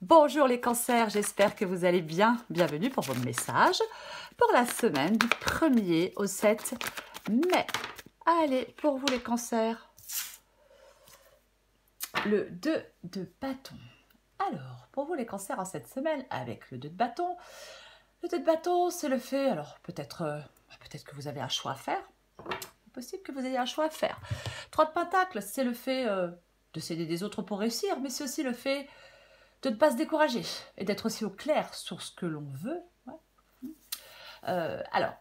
Bonjour les cancers, j'espère que vous allez bien. Bienvenue pour vos messages pour la semaine du 1er au 7 mai. Allez, pour vous les cancers, le 2 de bâton. Alors, pour vous les cancers en cette semaine, avec le 2 de bâton, le 2 de bâton, c'est le fait, alors peut-être que vous avez un choix à faire. C'est possible que vous ayez un choix à faire. 3 de pentacles, c'est le fait de s'aider des autres pour réussir, mais c'est aussi le fait de ne pas se décourager et d'être aussi au clair sur ce que l'on veut. Ouais. Alors,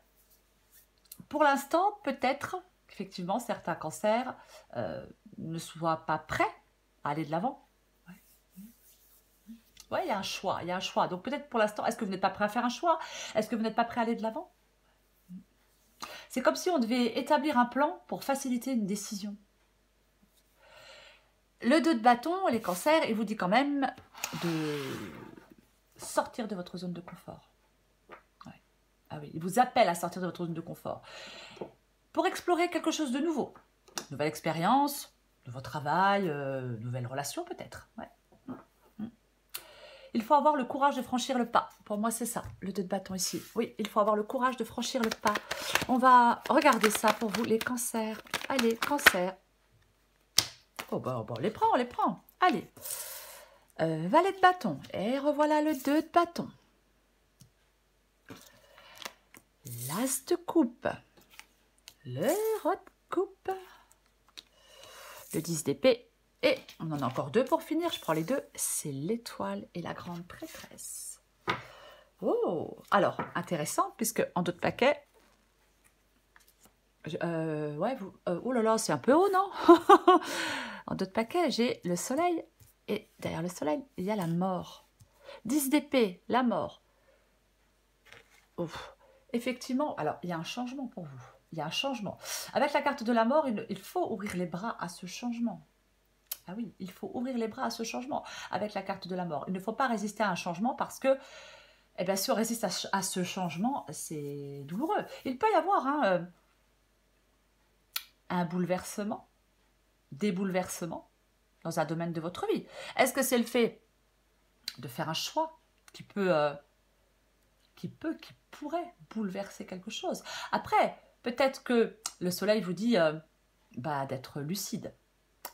pour l'instant, peut-être qu'effectivement, certains cancers ne soient pas prêts à aller de l'avant. Ouais, il y a un choix, il y a un choix. Donc peut-être pour l'instant, est-ce que vous n'êtes pas prêt à faire un choix? Est-ce que vous n'êtes pas prêt à aller de l'avant? C'est comme si on devait établir un plan pour faciliter une décision. Le 2 de bâton, les cancers, il vous dit quand même de sortir de votre zone de confort. Ouais. Ah oui, il vous appelle à sortir de votre zone de confort pour explorer quelque chose de nouveau. Nouvelle expérience, nouveau travail, nouvelle relation peut-être. Ouais. Il faut avoir le courage de franchir le pas. Pour moi, c'est ça, le 2 de bâton ici. Oui, il faut avoir le courage de franchir le pas. On va regarder ça pour vous, les cancers. Allez, cancers. Oh, bah, on les prend, on les prend. Allez. Valet de bâton. Et revoilà le 2 de bâton. L'as de coupe. Le roi de coupe. Le 10 d'épée. Et on en a encore 2 pour finir. Je prends les 2. C'est l'étoile et la grande prêtresse. Oh, alors, intéressant, puisque en d'autres paquets... ouais, oh là là, c'est un peu haut, non? En d'autres paquets, j'ai le soleil. Et derrière le soleil, il y a la mort. 10 d'épée, la mort. Ouf. Effectivement, alors, il y a un changement pour vous. Il y a un changement. Avec la carte de la mort, il faut ouvrir les bras à ce changement. Ah oui, il faut ouvrir les bras à ce changement avec la carte de la mort. Il ne faut pas résister à un changement parce que, eh bien, si on résiste à ce changement, c'est douloureux. Il peut y avoir un bouleversement, des bouleversements dans un domaine de votre vie. Est-ce que c'est le fait de faire un choix qui pourrait bouleverser quelque chose? Après, peut-être que le soleil vous dit d'être lucide.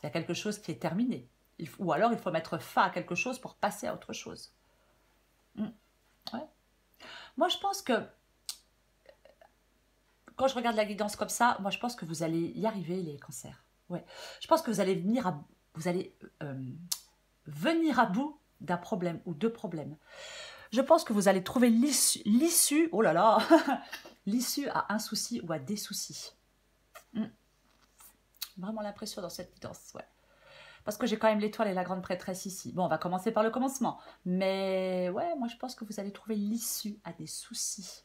Il y a quelque chose qui est terminé. Ou alors, il faut mettre fin à quelque chose pour passer à autre chose. Ouais. Moi, je pense que, quand je regarde la guidance comme ça, moi, je pense que vous allez y arriver, les cancers. Ouais. Je pense que vous allez venir à bout d'un problème ou deux problèmes. Je pense que vous allez trouver l'issue, oh là là, l'issue à un souci ou à des soucis. Vraiment l'impression dans cette guidance, ouais. Parce que j'ai quand même l'étoile et la grande prêtresse ici. Bon, on va commencer par le commencement. Mais ouais, moi je pense que vous allez trouver l'issue à des soucis.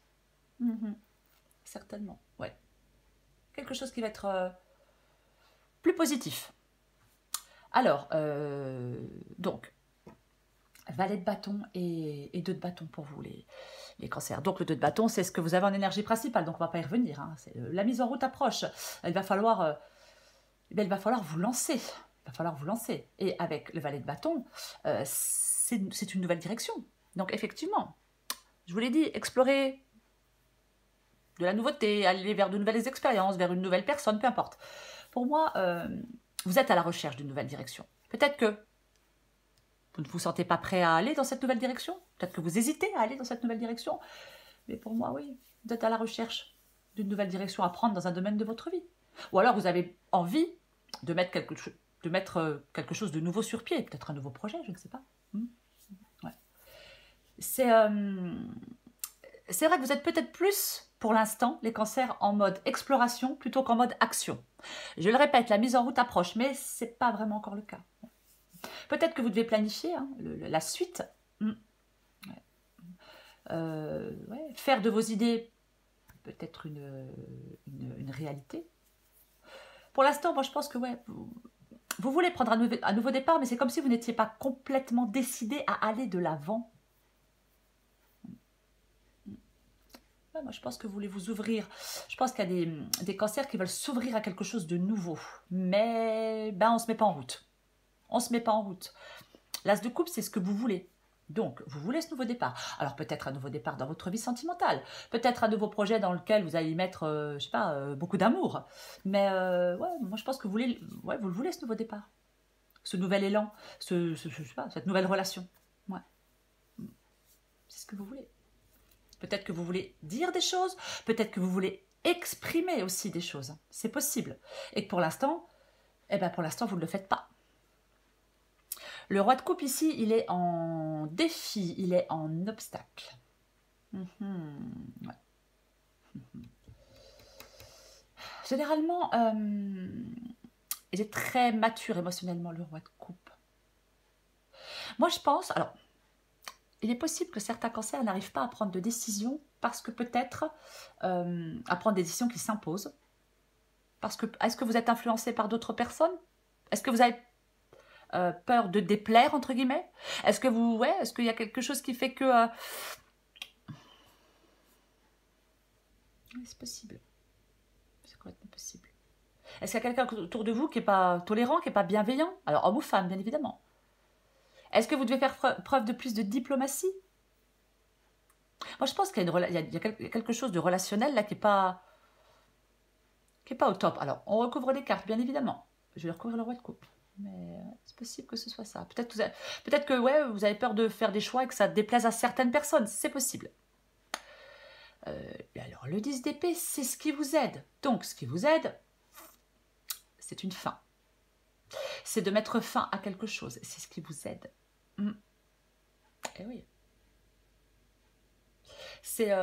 Certainement, ouais. Quelque chose qui va être plus positif. Alors, donc, valet de bâton et 2 de bâton pour vous, les cancers. Donc, le 2 de bâton, c'est ce que vous avez en énergie principale. Donc, on ne va pas y revenir. Hein. La mise en route approche. Il va falloir vous lancer. Il va falloir vous lancer. Et avec le valet de bâton, c'est une nouvelle direction. Donc, effectivement, je vous l'ai dit, explorer de la nouveauté, aller vers de nouvelles expériences, vers une nouvelle personne, peu importe. Pour moi, vous êtes à la recherche d'une nouvelle direction. Peut-être que vous ne vous sentez pas prêt à aller dans cette nouvelle direction. Peut-être que vous hésitez à aller dans cette nouvelle direction. Mais pour moi, oui, vous êtes à la recherche d'une nouvelle direction à prendre dans un domaine de votre vie. Ou alors, vous avez envie de mettre quelque chose de nouveau sur pied. Peut-être un nouveau projet, je ne sais pas. Ouais. C'est vrai que vous êtes peut-être plus, pour l'instant, les cancers en mode exploration plutôt qu'en mode action. Je le répète, la mise en route approche, mais ce n'est pas vraiment encore le cas. Peut-être que vous devez planifier la suite. Faire de vos idées peut-être une réalité. Pour l'instant, moi je pense que vous voulez prendre un nouveau départ, mais c'est comme si vous n'étiez pas complètement décidé à aller de l'avant. Moi, je pense que vous voulez vous ouvrir. Je pense qu'il y a des cancers qui veulent s'ouvrir à quelque chose de nouveau. Mais on ne se met pas en route. On ne se met pas en route. L'as de coupe, c'est ce que vous voulez. Donc, vous voulez ce nouveau départ. Alors, peut-être un nouveau départ dans votre vie sentimentale. Peut-être un nouveau projet dans lequel vous allez y mettre, je sais pas, beaucoup d'amour. Mais, ouais, moi, je pense que vous voulez, ouais, vous le voulez, ce nouveau départ. Ce nouvel élan, je sais pas, cette nouvelle relation. Ouais. C'est ce que vous voulez. Peut-être que vous voulez dire des choses. Peut-être que vous voulez exprimer aussi des choses. C'est possible. Et que pour l'instant, eh ben, pour l'instant, vous ne le faites pas. Le roi de coupe ici, il est en défi, il est en obstacle. Ouais. Généralement, il est très mature émotionnellement, le roi de coupe. Moi, je pense, alors, il est possible que certains cancers n'arrivent pas à prendre de décisions parce que peut-être à prendre des décisions qui s'imposent. Parce que, est-ce que vous êtes influencé par d'autres personnes? Est-ce que vous avez peur de déplaire, entre guillemets? Est-ce que vous, ouais, est-ce qu'il y a quelque chose qui fait que... c'est possible. C'est complètement possible. Est-ce qu'il y a quelqu'un autour de vous qui n'est pas tolérant, qui n'est pas bienveillant? Alors, homme ou femme, bien évidemment. Est-ce que vous devez faire preuve de plus de diplomatie? Moi, je pense qu'il y a quelque chose de relationnel là qui n'est pas au top. Alors, on recouvre les cartes, bien évidemment. Je vais recouvrir le roi de coupe. Mais c'est possible que ce soit ça. Peut-être que ouais, vous avez peur de faire des choix et que ça déplaise à certaines personnes. C'est possible. Alors, le 10 d'épée, c'est ce qui vous aide. Donc, ce qui vous aide, c'est une fin. C'est de mettre fin à quelque chose. C'est ce qui vous aide. Eh oui. C'est...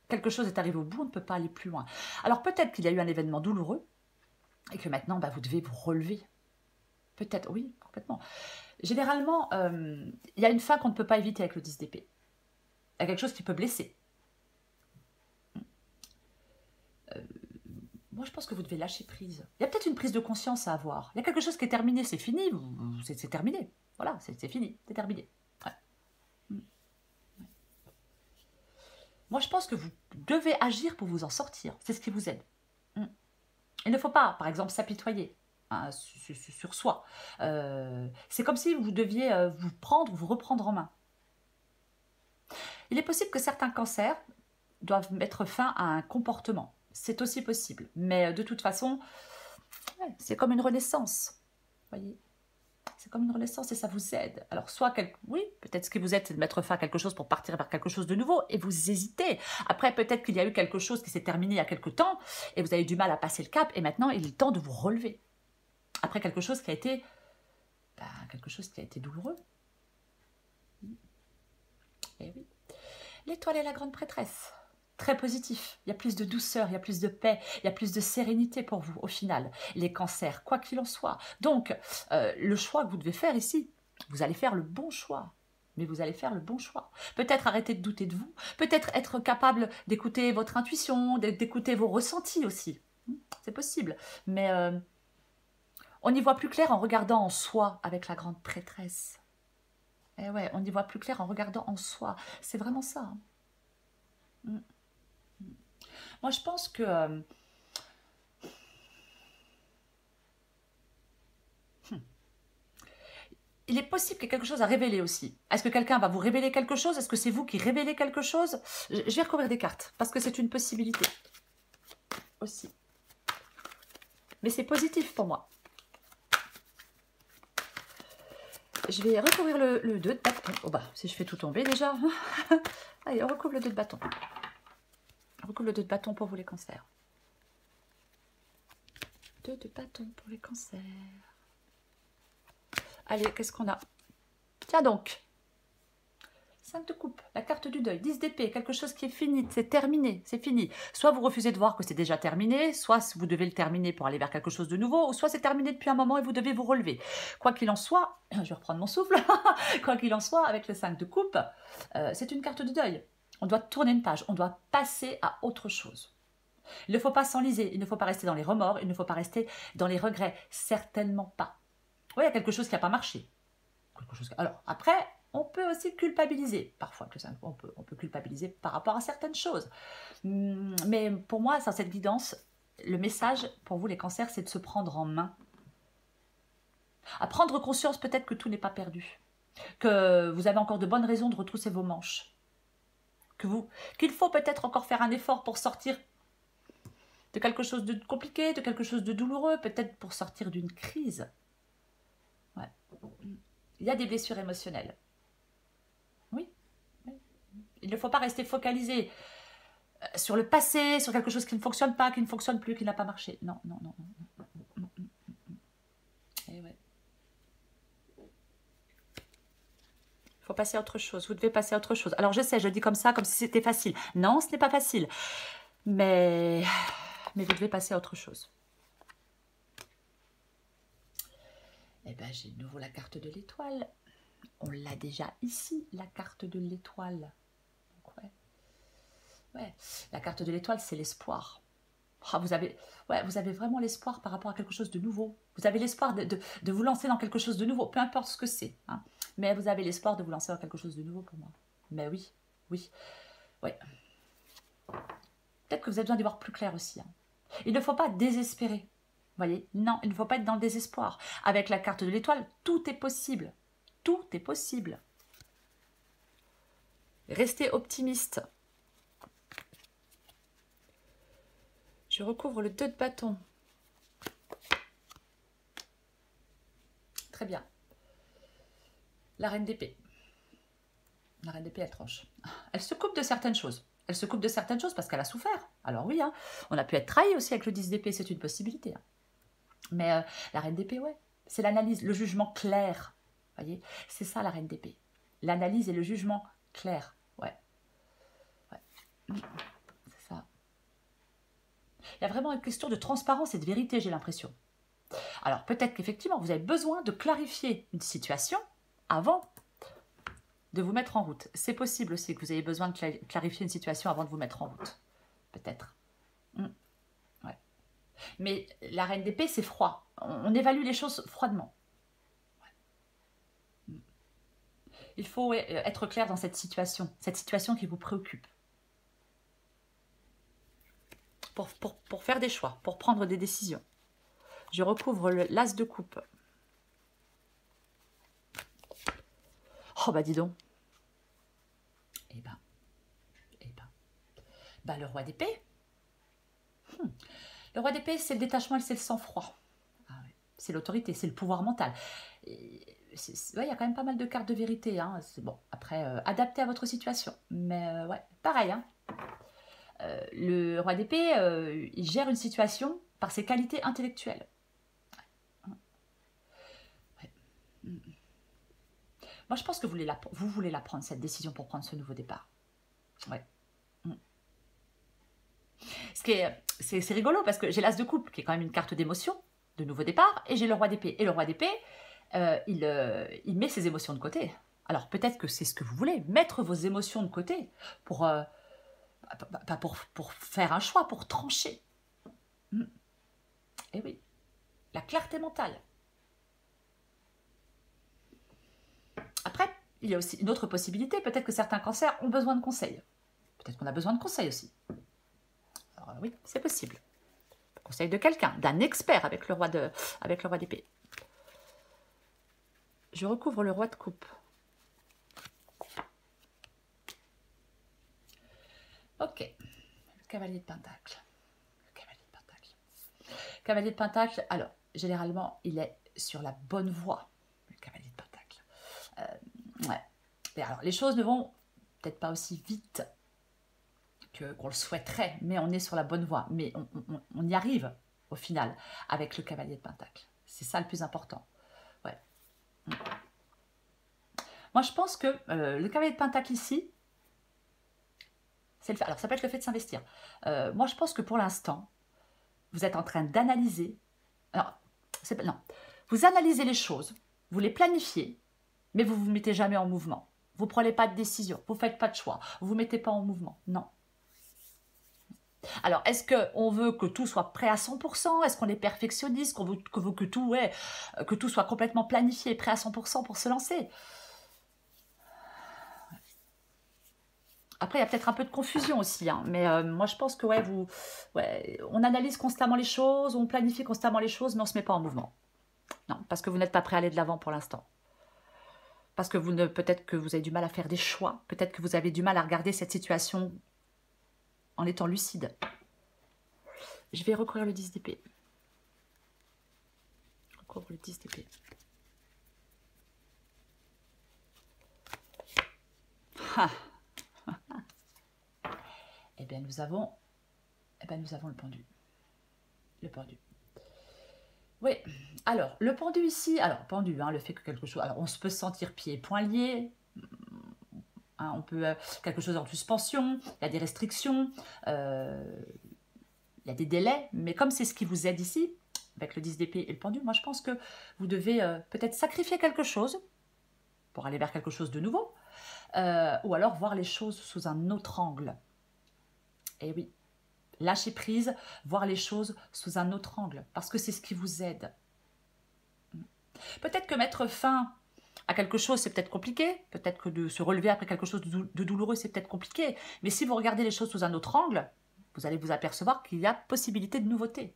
quelque chose est arrivé au bout, on ne peut pas aller plus loin. Alors, peut-être qu'il y a eu un événement douloureux et que maintenant, bah, vous devez vous relever. Peut-être, oui, complètement. Généralement, il y a une fin qu'on ne peut pas éviter avec le 10 d'épée. Il y a quelque chose qui peut blesser. Moi, je pense que vous devez lâcher prise. Il y a peut-être une prise de conscience à avoir. Il y a quelque chose qui est terminé, c'est fini, c'est terminé. Voilà, c'est fini, c'est terminé. Ouais. Moi, je pense que vous devez agir pour vous en sortir. C'est ce qui vous aide. Il ne faut pas, par exemple, s'apitoyer sur soi. C'est comme si vous deviez vous reprendre en main. Il est possible que certains cancers doivent mettre fin à un comportement. C'est aussi possible. Mais de toute façon, ouais, c'est comme une renaissance. Voyez, c'est comme une renaissance et ça vous aide. Alors, oui, peut-être ce qui vous aide, c'est de mettre fin à quelque chose pour partir vers quelque chose de nouveau et vous hésitez. Après, peut-être qu'il y a eu quelque chose qui s'est terminé il y a quelque temps et vous avez du mal à passer le cap et maintenant, il est temps de vous relever. Après quelque chose qui a été, douloureux. Et oui. L'étoile est la grande prêtresse. Très positif. Il y a plus de douceur, il y a plus de paix, il y a plus de sérénité pour vous au final. Les cancers, quoi qu'il en soit. Donc, le choix que vous devez faire ici, vous allez faire le bon choix. Mais vous allez faire le bon choix. Peut-être arrêter de douter de vous, peut-être être capable d'écouter votre intuition, d'écouter vos ressentis aussi. C'est possible. Mais on y voit plus clair en regardant en soi avec la grande prêtresse. Eh ouais, on y voit plus clair en regardant en soi. C'est vraiment ça. Moi, je pense que... il est possible qu'il y ait quelque chose à révéler aussi. Est-ce que quelqu'un va vous révéler quelque chose? Est-ce que c'est vous qui révélez quelque chose? Je vais recouvrir des cartes, parce que c'est une possibilité. Aussi. Mais c'est positif pour moi. Je vais recouvrir le 2 de bâton. Oh bah, si je fais tout tomber déjà. Allez, on recouvre le 2 de bâton. On recouvre le 2 de bâton pour vous les cancers. 2 de bâton pour les cancers. Allez, qu'est-ce qu'on a? Tiens donc. 5 de coupe, la carte du deuil, 10 d'épée, quelque chose qui est fini, c'est terminé, c'est fini. Soit vous refusez de voir que c'est déjà terminé, soit vous devez le terminer pour aller vers quelque chose de nouveau, ou soit c'est terminé depuis un moment et vous devez vous relever. Quoi qu'il en soit, je vais reprendre mon souffle, quoi qu'il en soit, avec le 5 de coupe, c'est une carte du deuil. On doit tourner une page, on doit passer à autre chose. Il ne faut pas s'enliser, il ne faut pas rester dans les remords, il ne faut pas rester dans les regrets, certainement pas. Oui, il y a quelque chose qui n'a pas marché. Alors, après, on peut aussi culpabiliser. Parfois, on peut culpabiliser par rapport à certaines choses. Mais pour moi, dans cette guidance, le message pour vous, les cancers, c'est de se prendre en main. À prendre conscience peut-être que tout n'est pas perdu. que vous avez encore de bonnes raisons de retrousser vos manches, qu'il faut peut-être encore faire un effort pour sortir de quelque chose de compliqué, de quelque chose de douloureux, peut-être pour sortir d'une crise. Ouais. Il y a des blessures émotionnelles. Oui. Il ne faut pas rester focalisé sur le passé, sur quelque chose qui ne fonctionne pas, qui ne fonctionne plus, qui n'a pas marché. Non, non, non, non. Et ouais. Il faut passer à autre chose. Vous devez passer à autre chose. Alors je sais, je dis comme ça, comme si c'était facile. Non, ce n'est pas facile. Mais vous devez passer à autre chose. Eh bien, j'ai de nouveau la carte de l'étoile. On l'a déjà ici, la carte de l'étoile. Ouais. La carte de l'étoile, c'est l'espoir. Oh, vous avez vraiment l'espoir par rapport à quelque chose de nouveau. Vous avez l'espoir de vous lancer dans quelque chose de nouveau, peu importe ce que c'est. Hein. Mais vous avez l'espoir de vous lancer dans quelque chose de nouveau pour moi. Mais oui. Peut-être que vous avez besoin d'y voir plus clair aussi. Hein. Il ne faut pas désespérer. Vous voyez? Non, il ne faut pas être dans le désespoir. Avec la carte de l'étoile, tout est possible. Tout est possible. Restez optimiste. Je recouvre le 2 de bâton. Très bien. La reine d'épée. La reine d'épée, elle tranche. Elle se coupe de certaines choses. Elle se coupe de certaines choses parce qu'elle a souffert. Alors oui, hein, on a pu être trahi aussi avec le 10 d'épée, c'est une possibilité. Hein. Mais la reine d'épée, ouais, c'est l'analyse, le jugement clair. Vous voyez, c'est ça la reine d'épée. L'analyse et le jugement clair. Ouais. C'est ça. Il y a vraiment une question de transparence et de vérité, j'ai l'impression. Alors peut-être qu'effectivement, vous avez besoin de clarifier une situation avant de vous mettre en route. C'est possible aussi que vous ayez besoin de clarifier une situation avant de vous mettre en route. Peut-être. Ouais. Mais la reine d'épée, c'est froid. On évalue les choses froidement. Ouais. Il faut être clair dans cette situation qui vous préoccupe. Pour faire des choix, pour prendre des décisions. Je recouvre l'as de coupe. Oh bah dis donc. Le roi d'épée. Le roi d'épée, c'est le détachement et c'est le sang-froid. Ah ouais. C'est l'autorité, c'est le pouvoir mental. Il y a quand même pas mal de cartes de vérité. Hein. C'est bon. Après, adapté à votre situation. Mais ouais, pareil. Hein. Le roi d'épée, il gère une situation par ses qualités intellectuelles. Ouais. Moi, je pense que vous voulez la prendre, cette décision pour prendre ce nouveau départ. Ouais. C'est rigolo parce que j'ai l'as de coupe qui est quand même une carte d'émotion, de nouveau départ, et j'ai le roi d'épée. Et le roi d'épée, il met ses émotions de côté. Alors peut-être que c'est ce que vous voulez, mettre vos émotions de côté pour faire un choix, pour trancher. Et oui, la clarté mentale. Après, il y a aussi une autre possibilité, peut-être que certains cancers ont besoin de conseils. Peut-être qu'on a besoin de conseils aussi. Alors oui, c'est possible. Conseil de quelqu'un, d'un expert avec le roi d'épée. Je recouvre le roi de coupe. Ok. Le cavalier de pentacle. Cavalier de pentacle, alors, généralement, il est sur la bonne voie. Le cavalier de pentacle. Ouais. Et alors, les choses ne vont peut-être pas aussi vite qu'on le souhaiterait, mais on est sur la bonne voie. Mais on y arrive, au final, avec le cavalier de pentacle. C'est ça le plus important. Ouais. Moi, je pense que le cavalier de pentacle ici, alors ça peut être le fait de s'investir. Moi, je pense que pour l'instant, vous êtes en train d'analyser. Alors, non. Vous analysez les choses, vous les planifiez, mais vous ne vous mettez jamais en mouvement. Vous ne prenez pas de décision, vous ne faites pas de choix, vous ne vous mettez pas en mouvement. Non. Alors, est-ce qu'on veut que tout soit prêt à 100%? Est-ce qu'on est perfectionniste? Qu'on veut que tout soit complètement planifié, prêt à 100% pour se lancer? Après, il y a peut-être un peu de confusion aussi, hein, mais moi, je pense que on analyse constamment les choses, on planifie constamment les choses, mais on ne se met pas en mouvement. Non, parce que vous n'êtes pas prêt à aller de l'avant pour l'instant. Parce que peut-être que vous avez du mal à faire des choix. Peut-être que vous avez du mal à regarder cette situation en étant lucide. Je vais recourir le 10 d'épée. Recouvre le 10 d'épée. Eh bien, nous avons le pendu. Le pendu. Oui, alors, le pendu ici, alors, pendu, hein, le fait que quelque chose... Alors, on peut se sentir pieds et poings liés, hein, on peut... quelque chose en suspension, il y a des restrictions, il y a des délais, mais comme c'est ce qui vous aide ici, avec le 10 d'épée et le pendu, moi, je pense que vous devez peut-être sacrifier quelque chose pour aller vers quelque chose de nouveau, ou alors voir les choses sous un autre angle. Et oui, lâcher prise, voir les choses sous un autre angle, parce que c'est ce qui vous aide. Peut-être que mettre fin à quelque chose, c'est peut-être compliqué, peut-être que de se relever après quelque chose de douloureux, c'est peut-être compliqué, mais si vous regardez les choses sous un autre angle, vous allez vous apercevoir qu'il y a possibilité de nouveauté.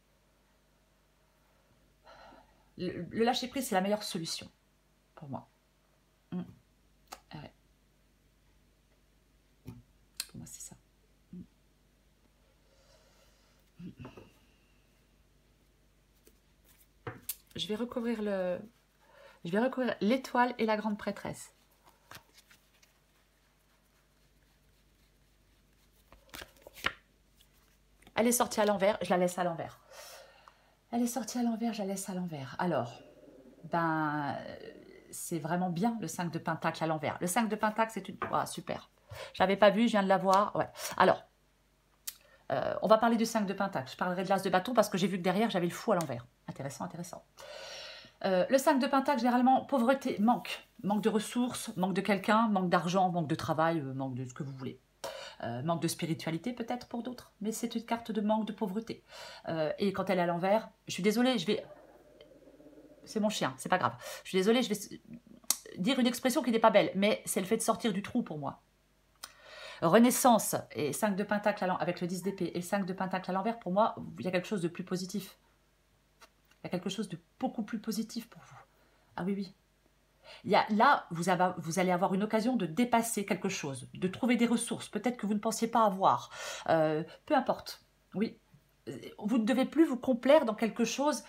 Le lâcher prise, c'est la meilleure solution, pour moi. Ouais. Pour moi, c'est ça. Je vais recouvrir l'étoile et la grande prêtresse. Elle est sortie à l'envers, je la laisse à l'envers. Elle est sortie à l'envers, je la laisse à l'envers. Alors, ben, c'est vraiment bien le 5 de pentacle à l'envers. Le 5 de pentacle, c'est une... Oh, super. Je n'avais pas vu, je viens de la voir. Ouais. Alors, on va parler du 5 de pentacle. Je parlerai de l'as de bâton parce que j'ai vu que derrière, j'avais le fou à l'envers. Intéressant, intéressant. Le 5 de pentacle, généralement, pauvreté, manque. Manque de ressources, manque de quelqu'un, manque d'argent, manque de travail, manque de ce que vous voulez. Manque de spiritualité peut-être pour d'autres, mais c'est une carte de manque de pauvreté. Et quand elle est à l'envers, je suis désolée, c'est mon chien, c'est pas grave. Je suis désolée, je vais dire une expression qui n'est pas belle, mais c'est le fait de sortir du trou pour moi. Renaissance et 5 de pentacle avec le 10 d'épée et 5 de pentacle à l'envers, pour moi, il y a quelque chose de plus positif. Il y a quelque chose de beaucoup plus positif pour vous. Ah oui, oui. Là, vous allez avoir une occasion de dépasser quelque chose, de trouver des ressources, peut-être que vous ne pensiez pas avoir. Peu importe. Oui. Vous ne devez plus vous complaire dans quelque chose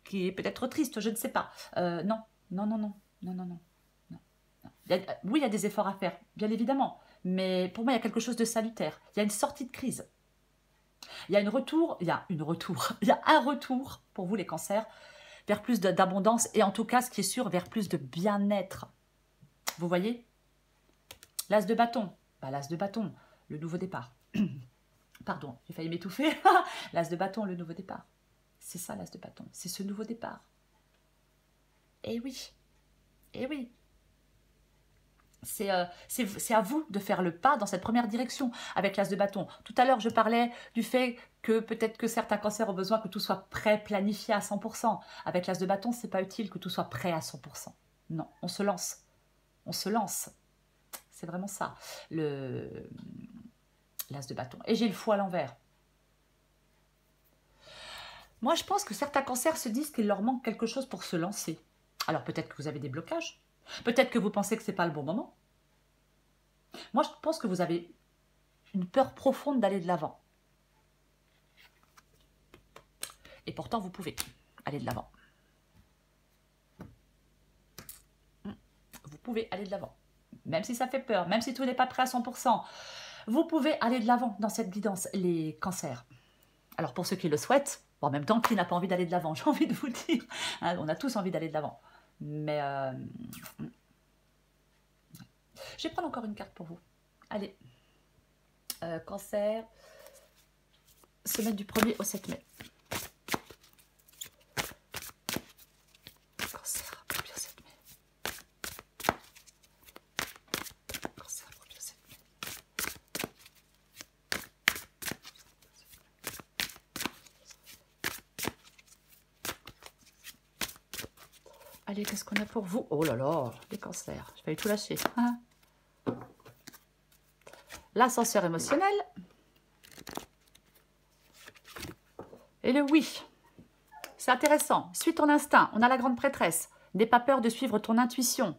qui est peut-être triste, je ne sais pas. Non, non, non, non, non, non, non. Oui, il y a des efforts à faire, bien évidemment. Mais pour moi, il y a quelque chose de salutaire. Il y a une sortie de crise. Il y a un retour pour vous les cancers, vers plus d'abondance et en tout cas, ce qui est sûr, vers plus de bien-être. Vous voyez? L'as de bâton. Bah, l'as de bâton, le nouveau départ. Pardon, j'ai failli m'étouffer. L'as de bâton, le nouveau départ. C'est ça l'as de bâton, c'est ce nouveau départ. Eh oui, eh oui. C'est à vous de faire le pas dans cette première direction avec l'as de bâton. Tout à l'heure, je parlais du fait que peut-être que certains cancers ont besoin que tout soit prêt, planifié à 100%. Avec l'as de bâton, c'est pas utile que tout soit prêt à 100%. Non, on se lance. On se lance. C'est vraiment ça, l'as de bâton. Et j'ai le fou à l'envers. Moi, je pense que certains cancers se disent qu'il leur manque quelque chose pour se lancer. Alors peut-être que vous avez des blocages. Peut-être que vous pensez que ce n'est pas le bon moment. Moi, je pense que vous avez une peur profonde d'aller de l'avant. Et pourtant, vous pouvez aller de l'avant. Vous pouvez aller de l'avant. Même si ça fait peur, même si tout n'est pas prêt à 100%, vous pouvez aller de l'avant dans cette guidance, les cancers. Alors pour ceux qui le souhaitent, bon, en même temps, qui n'a pas envie d'aller de l'avant, j'ai envie de vous dire. Hein, on a tous envie d'aller de l'avant. Mais je vais prendre encore une carte pour vous. Allez. Cancer. Semaine du 1er au 7 mai. Cancer, 1er au 7 mai. Cancer, 1er au 7 mai. Allez, qu'est-ce qu'on a pour vous? Oh là là, les cancers. Je vais tout lâcher. Hein, l'ascenseur émotionnel. Et le oui. C'est intéressant. Suis ton instinct. On a la grande prêtresse. N'aie pas peur de suivre ton intuition.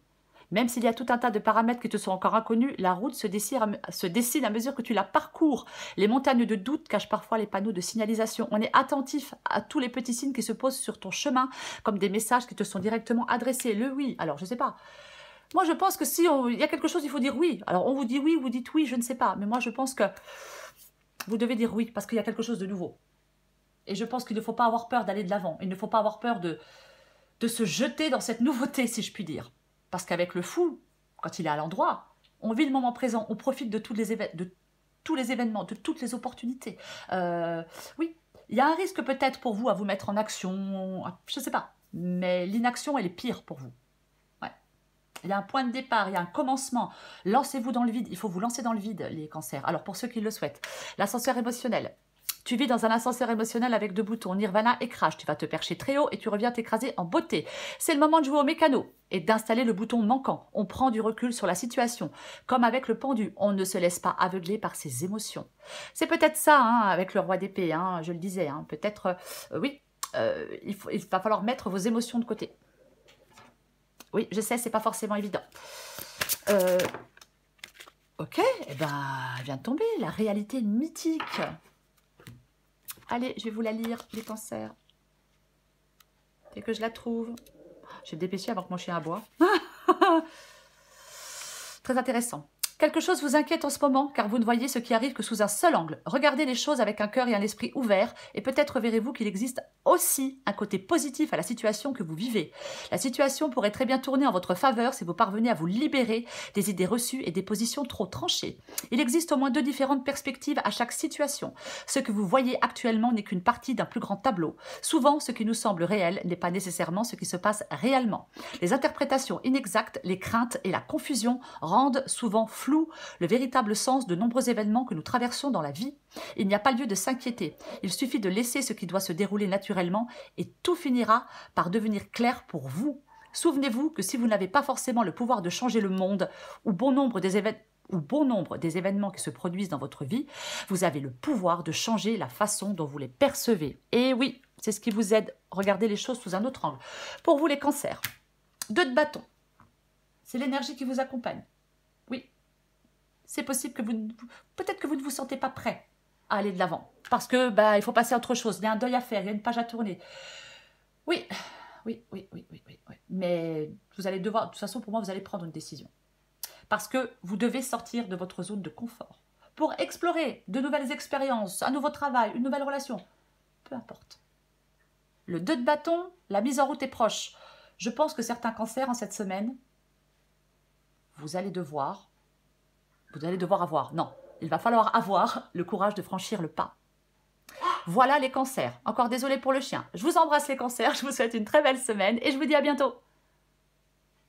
Même s'il y a tout un tas de paramètres qui te sont encore inconnus, la route se dessine à mesure que tu la parcours. Les montagnes de doute cachent parfois les panneaux de signalisation. On est attentif à tous les petits signes qui se posent sur ton chemin, comme des messages qui te sont directement adressés. Le oui, alors je ne sais pas. Moi je pense que si il y a quelque chose, il faut dire oui. Alors on vous dit oui, vous dites oui, je ne sais pas. Mais moi je pense que vous devez dire oui, parce qu'il y a quelque chose de nouveau. Et je pense qu'il ne faut pas avoir peur d'aller de l'avant. Il ne faut pas avoir peur de se jeter dans cette nouveauté, si je puis dire. Parce qu'avec le fou, quand il est à l'endroit, on vit le moment présent, on profite de tous les événements, de toutes les opportunités. Oui, il y a un risque peut-être pour vous à vous mettre en action, je ne sais pas, mais l'inaction, elle est pire pour vous. Ouais. Il y a un point de départ, il y a un commencement. Lancez-vous dans le vide, il faut vous lancer dans le vide, les cancers. Alors pour ceux qui le souhaitent, l'ascenseur émotionnel. Tu vis dans un ascenseur émotionnel avec 2 boutons, Nirvana et Crash. Tu vas te percher très haut et tu reviens t'écraser en beauté. C'est le moment de jouer au mécano et d'installer le bouton manquant. On prend du recul sur la situation. Comme avec le pendu, on ne se laisse pas aveugler par ses émotions. C'est peut-être ça, hein, avec le roi d'épée, hein, je le disais. Hein, peut-être, oui, il va falloir mettre vos émotions de côté. Oui, je sais, c'est pas forcément évident. Ok, eh ben, elle vient de tomber, la réalité mythique. Allez, je vais vous la lire, les cancers. Dès que je la trouve. Je vais me dépêcher avant que mon chien aboie. Très intéressant. Quelque chose vous inquiète en ce moment, car vous ne voyez ce qui arrive que sous un seul angle. Regardez les choses avec un cœur et un esprit ouverts, et peut-être verrez-vous qu'il existe aussi un côté positif à la situation que vous vivez. La situation pourrait très bien tourner en votre faveur si vous parvenez à vous libérer des idées reçues et des positions trop tranchées. Il existe au moins 2 différentes perspectives à chaque situation. Ce que vous voyez actuellement n'est qu'une partie d'un plus grand tableau. Souvent, ce qui nous semble réel n'est pas nécessairement ce qui se passe réellement. Les interprétations inexactes, les craintes et la confusion rendent souvent flou le véritable sens de nombreux événements que nous traversons dans la vie. Il n'y a pas lieu de s'inquiéter. Il suffit de laisser ce qui doit se dérouler naturellement et tout finira par devenir clair pour vous. Souvenez-vous que si vous n'avez pas forcément le pouvoir de changer le monde ou bon nombre des événements qui se produisent dans votre vie, vous avez le pouvoir de changer la façon dont vous les percevez. Et oui, c'est ce qui vous aide. Regardez les choses sous un autre angle. Pour vous, les cancers, 2 de bâton. C'est l'énergie qui vous accompagne. Oui. C'est possible que peut-être que vous ne vous sentez pas prêt à aller de l'avant. Parce que il faut passer à autre chose. Il y a un deuil à faire, il y a une page à tourner. Oui. Mais vous allez devoir, de toute façon, pour moi, vous allez prendre une décision. Parce que vous devez sortir de votre zone de confort. Pour explorer de nouvelles expériences, un nouveau travail, une nouvelle relation. Peu importe. Le 2 de bâton, la mise en route est proche. Je pense que certains cancers en cette semaine, vous allez devoir avoir, non, il va falloir avoir le courage de franchir le pas. Voilà les cancers. Encore désolé pour le chien. Je vous embrasse les cancers, je vous souhaite une très belle semaine et je vous dis à bientôt.